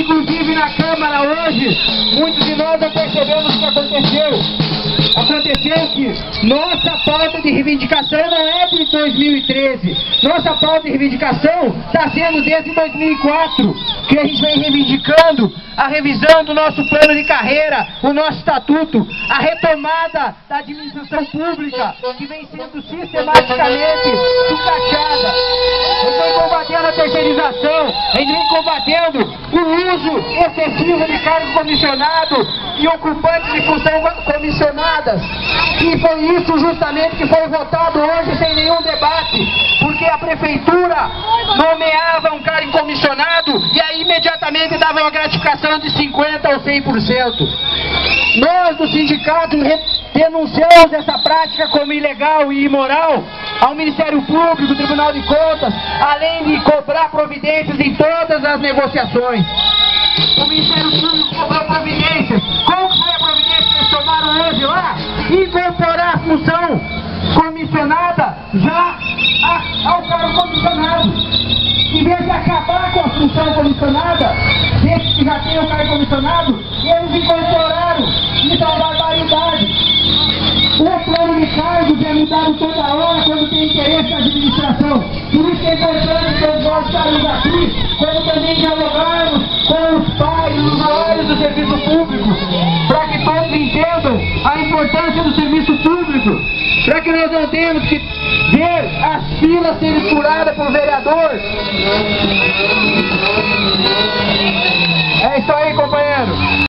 Inclusive na Câmara hoje, muitos de nós não percebemos o que aconteceu. Aconteceu que nossa pauta de reivindicação não é de 2013. Nossa pauta de reivindicação está sendo desde 2004, que a gente vem reivindicando a revisão do nosso plano de carreira, o nosso estatuto, a retomada da administração pública, que vem sendo sistematicamente sucateada. A gente vem combatendo a terceirização, a gente vem combatendo o uso excessivo de cargo comissionado e ocupantes de função comissionadas. E foi isso justamente que foi votado hoje sem nenhum debate, porque a prefeitura nomeava um cargo comissionado e aí imediatamente dava uma gratificação de 50% ou 100%. Nós do sindicato denunciamos essa prática como ilegal e imoral ao Ministério Público, Tribunal de Contas, além de cobrar providências em todas as negociações. O Ministério Público cobrou providências. Qual foi a providência que eles tomaram hoje lá? Incorporar a função comissionada já ao cargo comissionado. Em vez de acabar com a função comissionada, desses que já têm o cargo comissionado, eles incorporaram. Isso é uma barbaridade. O plano de cargos é mudado toda hora quando tem interesse da administração. Por isso é importante que nós estarmos aqui, como também dialogarmos com os pais, os usuários do serviço público, para que todos entendam a importância do serviço público, para que nós não tenhamos que ver as filas serem furadas por vereador. É isso aí, companheiro.